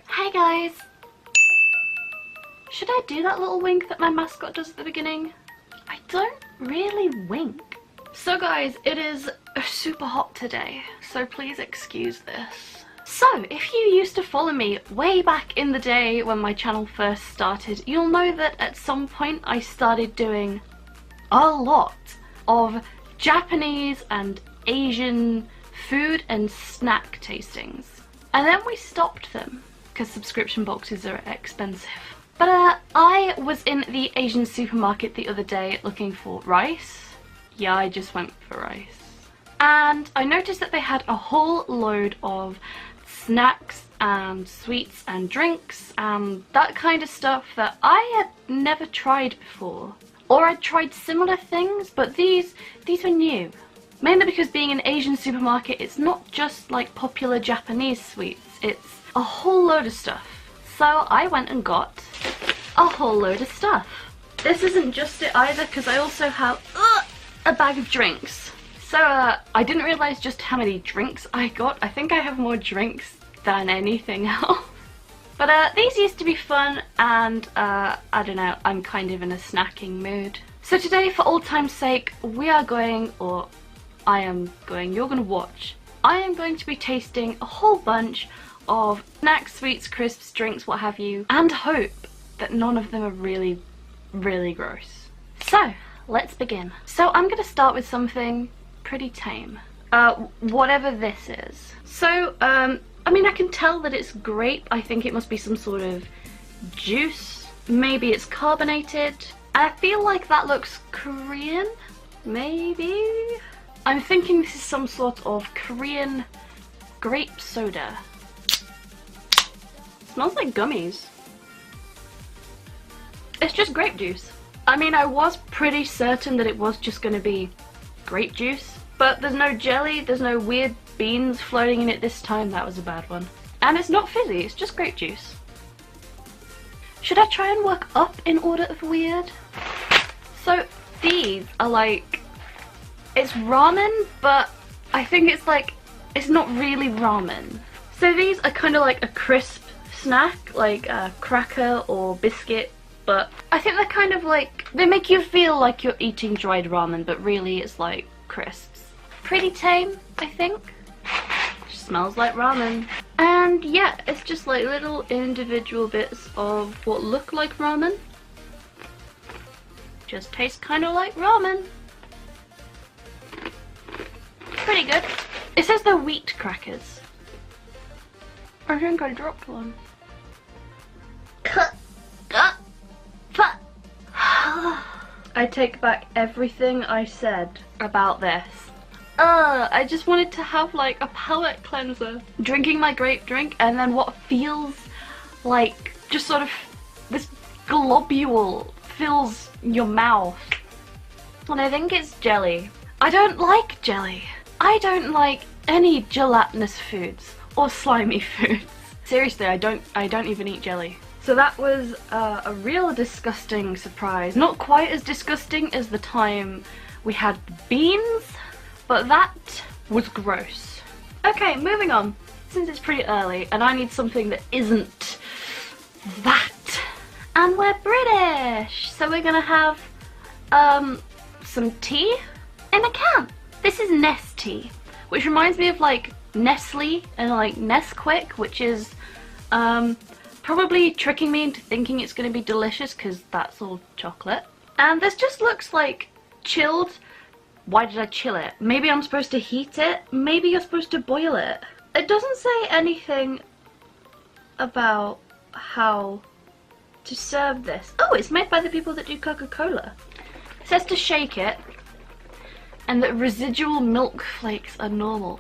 Hi guys! Should I do that little wink that my mascot does at the beginning? I don't really wink. So guys, it is super hot today, so please excuse this. So, if you used to follow me way back in the day when my channel first started, you'll know that at some point I started doing a lot of Japanese and Asian food and snack tastings. And then we stopped them because subscription boxes are expensive. But I was in the Asian supermarket the other day looking for rice. Yeah, I just went for rice. And I noticed that they had a whole load of snacks and sweets and drinks and that kind of stuff that I had never tried before. Or I'd tried similar things, but these were new. Mainly because being an Asian supermarket, it's not just like popular Japanese sweets, it's a whole load of stuff. So I went and got a whole load of stuff. This isn't just it either, because I also have a bag of drinks. So I didn't realise just how many drinks I got. I think I have more drinks than anything else. But these used to be fun, and I don't know, I'm kind of in a snacking mood. So today, for old time's sake, we are going, or I am going, you're going to watch. I am going to be tasting a whole bunch of snacks, sweets, crisps, drinks, what have you, and hope that none of them are really, really gross. So, let's begin. So I'm going to start with something pretty tame. Whatever this is. So, I mean, I can tell that it's grape. I think it must be some sort of juice. Maybe it's carbonated. I feel like that looks Korean. Maybe? I'm thinking this is some sort of Korean grape soda. Smells like gummies. It's just grape juice. I mean, I was pretty certain that it was just going to be grape juice, but there's no jelly, there's no weird beans floating in it this time. That was a bad one. And it's not fizzy, it's just grape juice. Should I try and work up in order of weird? So these are like, it's ramen, but I think it's like, it's not really ramen. So these are kind of like a crisp snack, like a cracker or biscuit, but I think they're kind of like, they make you feel like you're eating dried ramen, but really it's like crisps. Pretty tame, I think. Smells like ramen. And yeah, it's just like little individual bits of what look like ramen. Just tastes kind of like ramen. Pretty good. It says they're wheat crackers. I think I dropped one. I take back everything I said about this. I just wanted to have like a palate cleanser. Drinking my grape drink and then what feels like just sort of this globule fills your mouth. And I think it's jelly. I don't like jelly. I don't like any gelatinous foods or slimy foods. Seriously, I don't even eat jelly. So that was a real disgusting surprise. Not quite as disgusting as the time we had beans, but that was gross. Okay, moving on. Since it's pretty early and I need something that isn't that. And we're British, so we're gonna have some tea in a can. This is Nestea, which reminds me of like Nestle and like Nesquik, which is probably tricking me into thinking it's gonna be delicious because that's all chocolate. And this just looks like chilled. Why did I chill it? Maybe I'm supposed to heat it? Maybe you're supposed to boil it. It doesn't say anything about how to serve this. Oh, it's made by the people that do Coca-Cola. It says to shake it and that residual milk flakes are normal.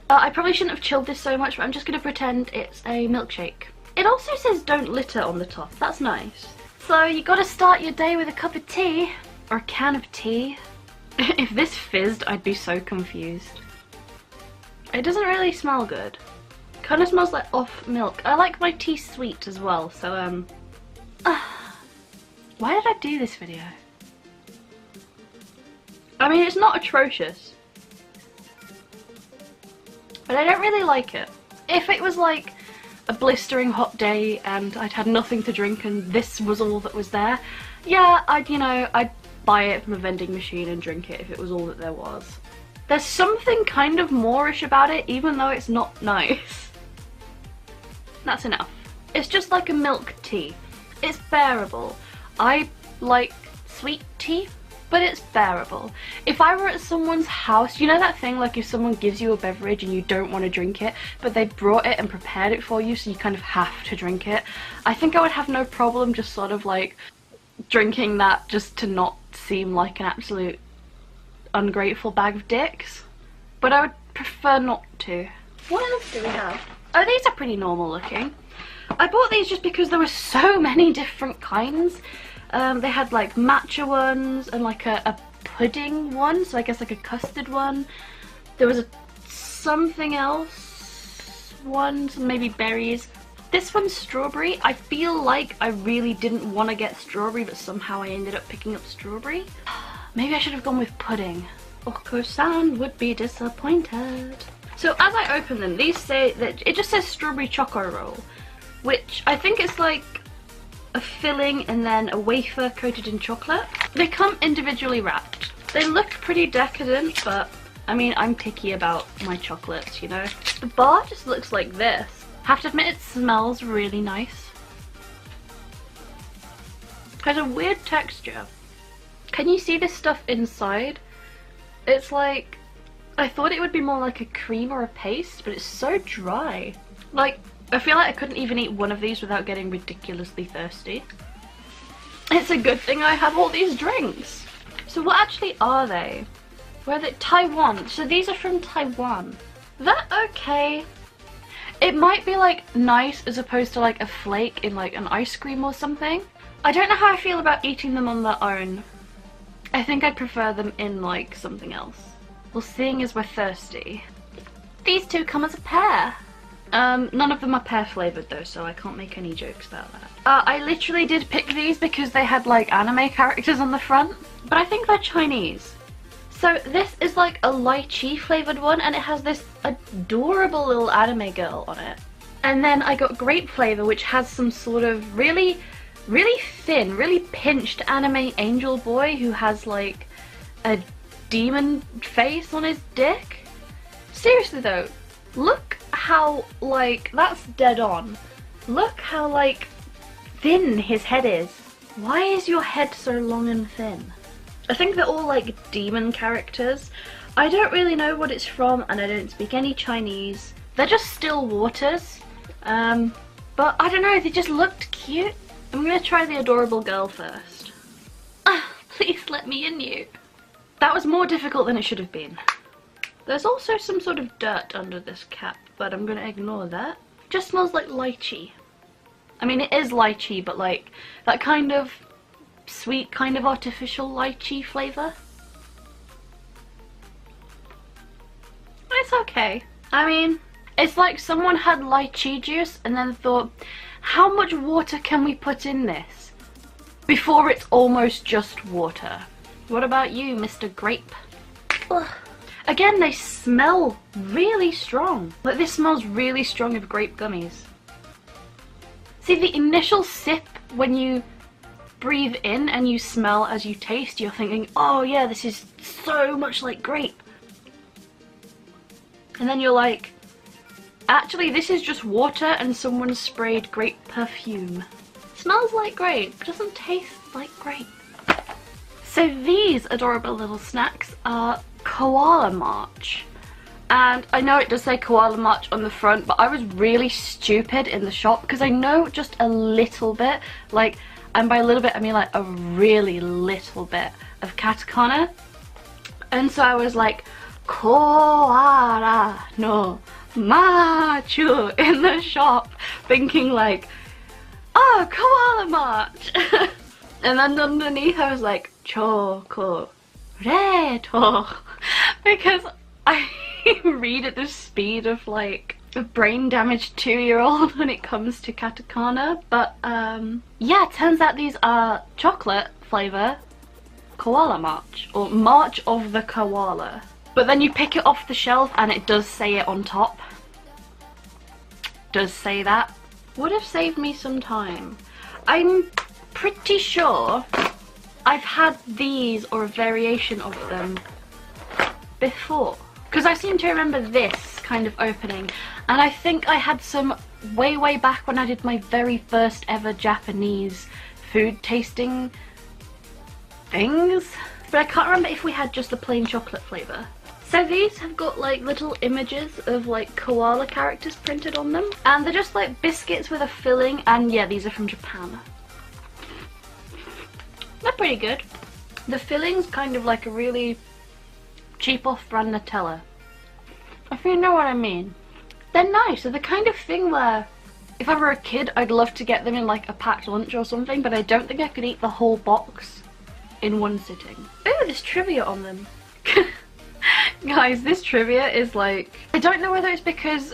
I probably shouldn't have chilled this so much, but I'm just going to pretend it's a milkshake. It also says don't litter on the top. That's nice. So you got to start your day with a cup of tea or a can of tea. If this fizzed, I'd be so confused. It doesn't really smell good. Kind of smells like off milk. I like my tea sweet as well, so why did I do this video? I mean, it's not atrocious. but I don't really like it. If it was like a blistering hot day and I'd had nothing to drink and this was all that was there, yeah, I'd buy it from a vending machine and drink it if it was all that there was. There's something kind of moreish about it, even though it's not nice. That's enough. It's just like a milk tea. It's bearable. I like sweet tea, but it's bearable. If I were at someone's house, you know that thing like if someone gives you a beverage and you don't want to drink it, but they brought it and prepared it for you so you kind of have to drink it, I think I would have no problem just sort of like drinking that just to not seem like an absolute ungrateful bag of dicks. But I would prefer not to. What else do we have? Oh, these are pretty normal looking. I bought these just because there were so many different kinds. They had like matcha ones and like a pudding one, so I guess like a custard one. There was something else one, some maybe berries. This one's strawberry. I feel like I really didn't want to get strawberry, but somehow I ended up picking up strawberry. Maybe I should have gone with pudding. Oko-san would be disappointed. So as I open them, these say that it just says strawberry choco roll, which I think is like a filling and then a wafer coated in chocolate. They come individually wrapped. They look pretty decadent, but I mean, I'm picky about my chocolates, you know. The bar just looks like this. Have to admit, it smells really nice. Has a weird texture. Can you see this stuff inside? It's like, I thought it would be more like a cream or a paste, but it's so dry. Like, I feel like I couldn't even eat one of these without getting ridiculously thirsty. It's a good thing I have all these drinks. So what actually are they? Where are they? Taiwan. So these are from Taiwan. They're okay. It might be like nice as opposed to like a flake in like an ice cream or something. I don't know how I feel about eating them on their own. I think I'd prefer them in like something else. Well, seeing as we're thirsty. These two come as a pair. None of them are pear flavoured though, so I can't make any jokes about that. I literally did pick these because they had like anime characters on the front, but I think they're Chinese. So this is like a lychee flavoured one, and it has this adorable little anime girl on it. And then I got grape flavour, which has some sort of really thin, really pinched anime angel boy who has like a demon face on his dick. Seriously though, look how like, that's dead on. Look how like thin his head is. Why is your head so long and thin? I think they're all like demon characters. I don't really know what it's from and I don't speak any Chinese. They're just still waters. But I don't know, they just looked cute. I'm gonna try the adorable girl first. Please let me in you. That was more difficult than it should have been. There's also some sort of dirt under this cap, but I'm gonna ignore that. Just smells like lychee. I mean, it is lychee, but like that kind of sweet, kind of artificial lychee flavour. It's okay. I mean, it's like someone had lychee juice and then thought, how much water can we put in this before it's almost just water? What about you, Mr. Grape? Ugh. Again, they smell really strong. Like, this smells really strong of grape gummies. See, the initial sip, when you breathe in and you smell as you taste, you're thinking, oh yeah, this is so much like grape. And then you're like, actually this is just water and someone sprayed grape perfume. Smells like grape, doesn't taste like grape. So these adorable little snacks are Koala March. And I know it does say Koala March on the front, but I was really stupid in the shop because I know just a little bit, like, and by a little bit I mean like a really little bit of katakana. And so I was like, Koala no Marchu in the shop, thinking like, oh, Koala March. And then underneath I was like, Choco Reto, because I read at the speed of like a brain damaged 2-year-old when it comes to katakana. But yeah, it turns out these are chocolate flavour Koala March, or March of the Koala. But then you pick it off the shelf and it does say it on top. Does say that. Would have saved me some time. I'm pretty sure I've had these or a variation of them before. Because I seem to remember this kind of opening. And I think I had some way back when I did my very first ever Japanese food tasting things. But I can't remember if we had just the plain chocolate flavour. So these have got like little images of like koala characters printed on them. And they're just like biscuits with a filling, and yeah, these are from Japan. They're pretty good. The filling's kind of like a really cheap off-brand Nutella, if you know what I mean. They're nice. They're the kind of thing where if I were a kid I'd love to get them in like a packed lunch or something, but I don't think I could eat the whole box in one sitting. Ooh, there's trivia on them. Guys, this trivia is like, I don't know whether it's because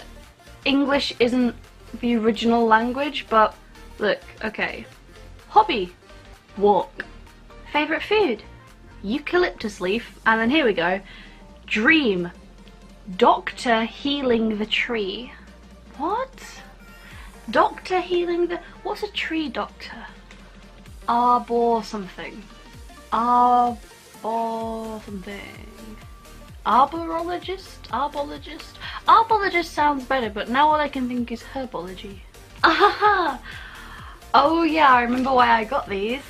English isn't the original language, but look, okay. Hobby, walk. Favourite food, eucalyptus leaf. And then here we go, dream, doctor healing the tree. What? Doctor healing the, what's a tree doctor? Arbor something. Arbor something. Arborologist? Arbologist? Arbologist sounds better, but now all I can think is herbology. Ahaha! Oh yeah, I remember why I got these.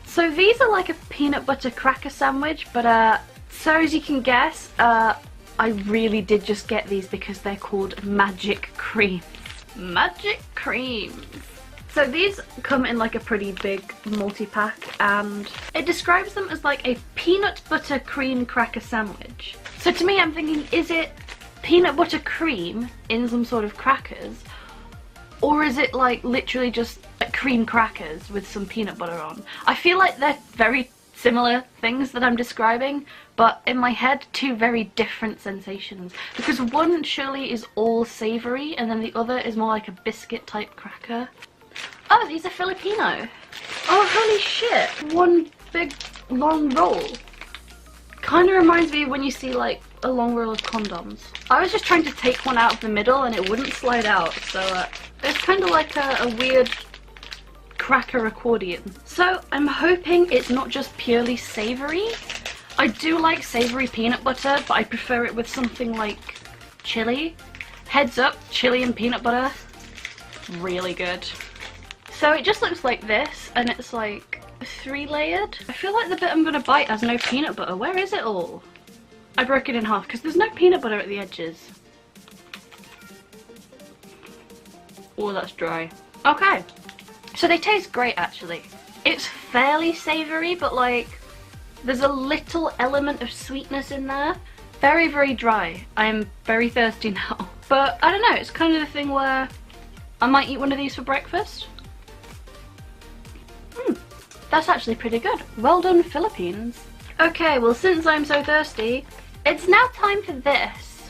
So these are like a peanut butter cracker sandwich, but so as you can guess, I really did just get these because they're called magic creams. Magic creams. So these come in like a pretty big multi-pack, and it describes them as like a peanut butter cream cracker sandwich. So to me, I'm thinking, is it peanut butter cream in some sort of crackers? Or is it like literally just like cream crackers with some peanut butter on? I feel like they're very similar things that I'm describing, but in my head, two very different sensations. Because one surely is all savoury, and then the other is more like a biscuit type cracker. Oh, these are Filipino. Oh, holy shit. One big long roll. Kind of reminds me of when you see like a long roll of condoms. I was just trying to take one out of the middle and it wouldn't slide out, so it's kind of like a weird cracker accordion. So I'm hoping it's not just purely savoury. I do like savoury peanut butter, but I prefer it with something like chili. Heads up, chili and peanut butter, really good. So it just looks like this, and it's like 3-layered. I feel like the bit I'm gonna bite has no peanut butter. Where is it all? I broke it in half because there's no peanut butter at the edges. Oh, that's dry. Okay, so they taste great actually. It's fairly savoury, but like there's a little element of sweetness in there. Very, very dry. I am very thirsty now. But I don't know, it's kind of the thing where I might eat one of these for breakfast. That's actually pretty good. Well done, Philippines. Okay, well since I'm so thirsty, it's now time for this.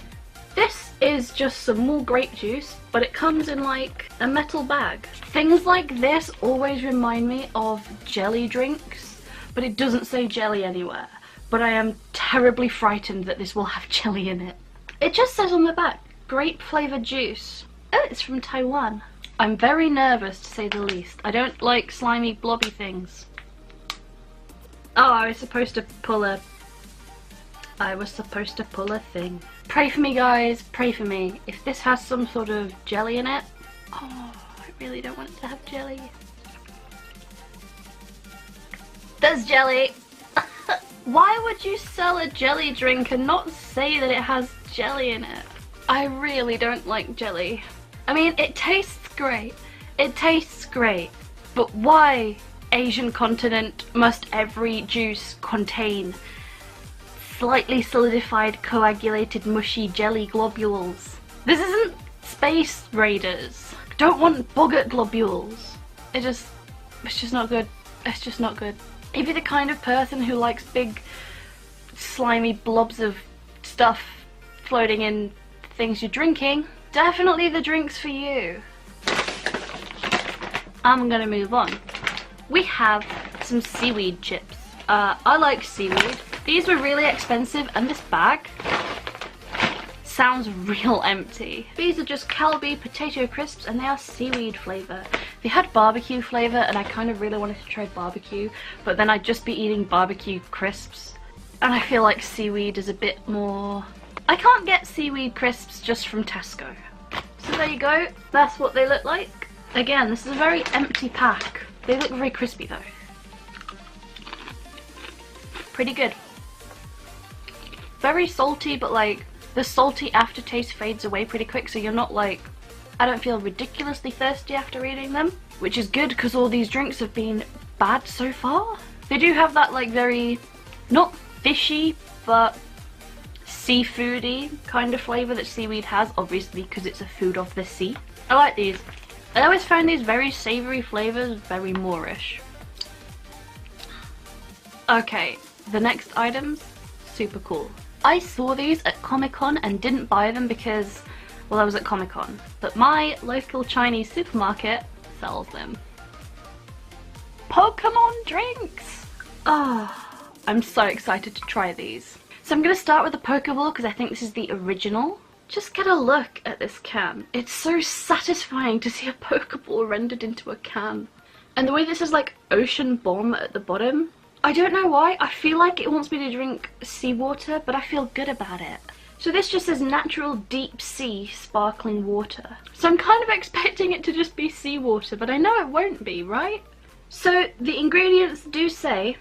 This is just some more grape juice, but it comes in like a metal bag. Things like this always remind me of jelly drinks, but it doesn't say jelly anywhere. But I am terribly frightened that this will have jelly in it. It just says on the back, grape flavoured juice. Oh, it's from Taiwan. I'm very nervous to say the least. I don't like slimy blobby things. Oh, I was supposed to pull a thing. Pray for me, guys, pray for me. If this has some sort of jelly in it, oh, I really don't want it to have jelly. There's jelly. Why would you sell a jelly drink and not say that it has jelly in it? I really don't like jelly. I mean, it tastes great. It tastes great. But why, Asian continent, must every juice contain slightly solidified, coagulated, mushy jelly globules? This isn't Space Raiders. I don't want boggart globules. It's just not good. It's just not good. If you're the kind of person who likes big, slimy blobs of stuff floating in things you're drinking, definitely the drink's for you. I'm gonna move on. We have some seaweed chips. I like seaweed. These were really expensive and this bag sounds real empty. These are just Calbee potato crisps and they are seaweed flavour. They had barbecue flavour and I kind of really wanted to try barbecue, but then I'd just be eating barbecue crisps. And I feel like seaweed is a bit more... I can't get seaweed crisps just from Tesco. So there you go, that's what they look like. Again, this is a very empty pack. They look very crispy though. Pretty good. Very salty, but like the salty aftertaste fades away pretty quick, so you're not like, I don't feel ridiculously thirsty after eating them, which is good because all these drinks have been bad so far. They do have that like very, not fishy, but seafoody kind of flavour that seaweed has, obviously because it's a food of the sea. I like these. I always find these very savoury flavours very Moorish. Okay, the next items, super cool. I saw these at Comic-Con and didn't buy them because, well, I was at Comic-Con, but my local Chinese supermarket sells them. Pokemon drinks! Ah, oh, I'm so excited to try these. So I'm going to start with the Pokeball because I think this is the original. Just get a look at this can. It's so satisfying to see a Pokeball rendered into a can. And the way this is like Ocean Bomb at the bottom, I don't know why, I feel like it wants me to drink seawater, but I feel good about it. So this just says natural deep sea sparkling water. So I'm kind of expecting it to just be seawater, but I know it won't be, right? So the ingredients do say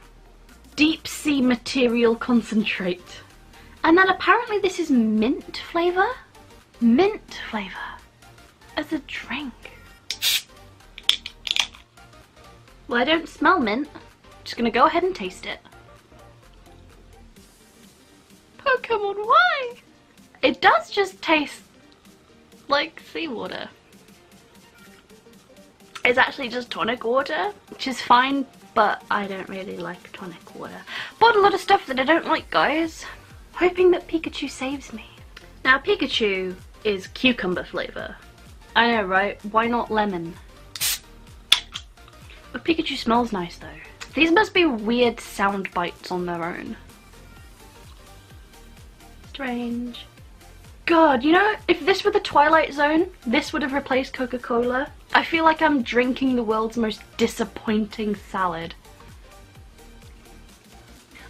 deep sea material concentrate. And then apparently this is mint flavour? Mint flavour as a drink. Well, I don't smell mint. Just gonna go ahead and taste it. Pokemon, why? It does just taste like seawater. It's actually just tonic water, which is fine, but I don't really like tonic water. Bought a lot of stuff that I don't like, guys. Hoping that Pikachu saves me. Now, Pikachu is cucumber flavour. I know, right? Why not lemon? But Pikachu smells nice though. These must be weird sound bites on their own. Strange. God, you know, if this were the Twilight Zone, this would have replaced Coca-Cola. I feel like I'm drinking the world's most disappointing salad.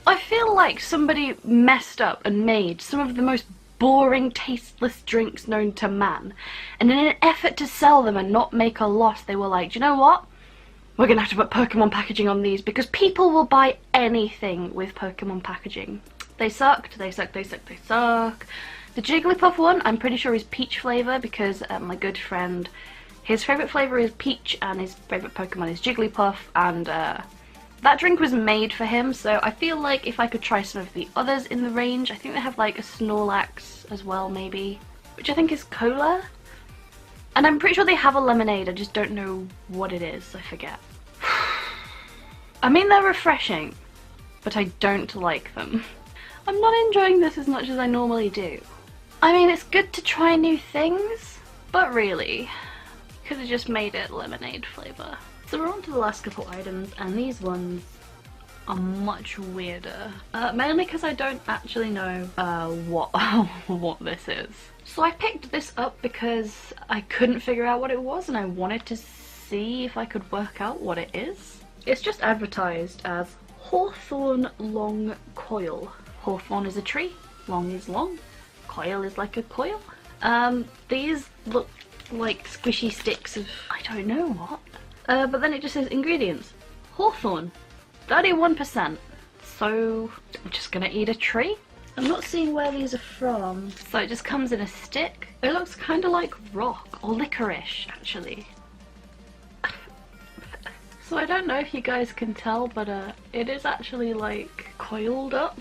I feel like somebody messed up and made some of the most boring, tasteless drinks known to man. And in an effort to sell them and not make a loss, they were like, do you know what? We're gonna have to put Pokemon packaging on these because people will buy anything with Pokemon packaging. They sucked, they suck, they suck, they suck. The Jigglypuff one, I'm pretty sure is peach flavour because my good friend, his favourite flavour is peach and his favourite Pokemon is Jigglypuff, and that drink was made for him, so I feel like if I could try some of the others in the range, I think they have like a Snorlax as well maybe, which I think is cola. And I'm pretty sure they have a lemonade, I just don't know what it is, I forget. I mean, they're refreshing, but I don't like them. I'm not enjoying this as much as I normally do. I mean, it's good to try new things, but really, could have just made it lemonade flavour. So we're on to the last couple items, and these ones are much weirder. Mainly because I don't actually know what this is. So I picked this up because I couldn't figure out what it was and I wanted to see if I could work out what it is. It's just advertised as Hawthorne Long Coil. Hawthorne is a tree, long is long, coil is like a coil. These look like squishy sticks of I don't know what. But then it just says ingredients. Hawthorne, 31%. So I'm just gonna eat a tree. I'm not seeing where these are from. So it just comes in a stick. It looks kind of like rock or licorice actually. So I don't know if you guys can tell, but it is actually like coiled up,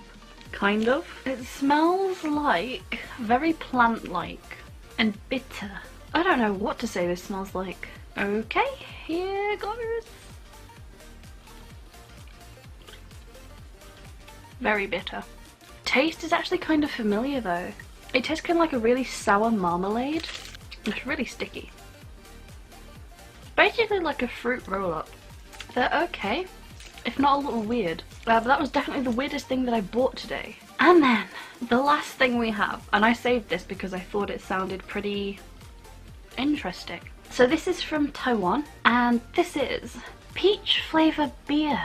kind of. It smells like very plant-like and bitter. I don't know what to say this smells like. Okay, here goes. Very bitter. Taste is actually kind of familiar though. It tastes kind of like a really sour marmalade. It's really sticky. Basically like a fruit roll-up. They're okay. if not a little weird. But that was definitely the weirdest thing that I bought today. And then, the last thing we have, and I saved this because I thought it sounded pretty interesting. So this is from Taiwan, and this is peach flavor beer.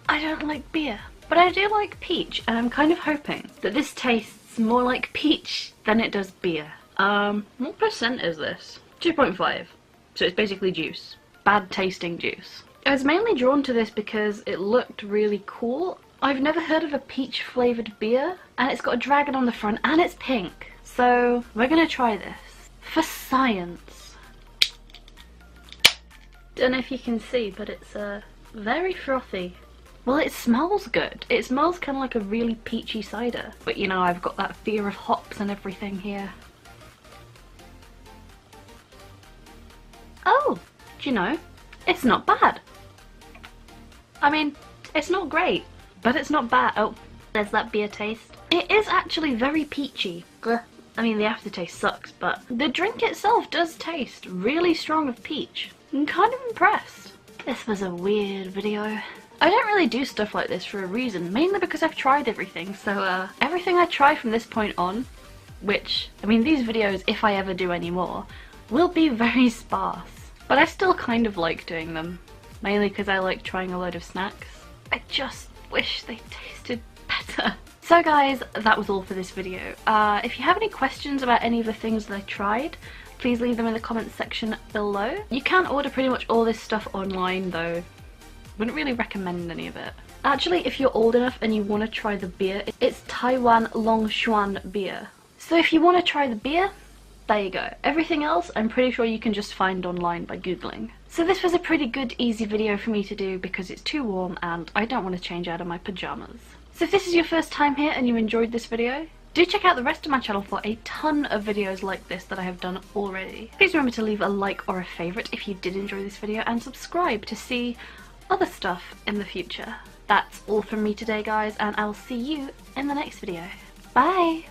I don't like beer, but I do like peach, and I'm kind of hoping that this tastes more like peach than it does beer. What percent is this? 2.5. So it's basically juice. Bad tasting juice. I was mainly drawn to this because it looked really cool. I've never heard of a peach flavoured beer, and it's got a dragon on the front, and it's pink. So we're gonna try this. For science. Don't know if you can see, but it's very frothy. Well, it smells good. It smells kind of like a really peachy cider. But you know, I've got that fear of hops and everything here. Oh, do you know, it's not bad. I mean, it's not great, but it's not bad. Oh, there's that beer taste. It is actually very peachy. I mean, the aftertaste sucks, but the drink itself does taste really strong of peach. I'm kind of impressed. This was a weird video. I don't really do stuff like this for a reason, mainly because I've tried everything, so everything I try from this point on, which, I mean, these videos, if I ever do any more, will be very sparse. But I still kind of like doing them, mainly because I like trying a load of snacks. I just wish they tasted better. So guys, that was all for this video. If you have any questions about any of the things that I tried, please leave them in the comments section below. You can order pretty much all this stuff online though. Wouldn't really recommend any of it. Actually, if you're old enough and you want to try the beer, it's Taiwan Longshuan beer. So if you want to try the beer, there you go. Everything else I'm pretty sure you can just find online by googling. So this was a pretty good easy video for me to do because it's too warm and I don't want to change out of my pajamas. So if this is your first time here and you enjoyed this video, do check out the rest of my channel for a ton of videos like this that I have done already. Please remember to leave a like or a favourite if you did enjoy this video, and subscribe to see other stuff in the future. That's all from me today guys, and I'll see you in the next video. Bye!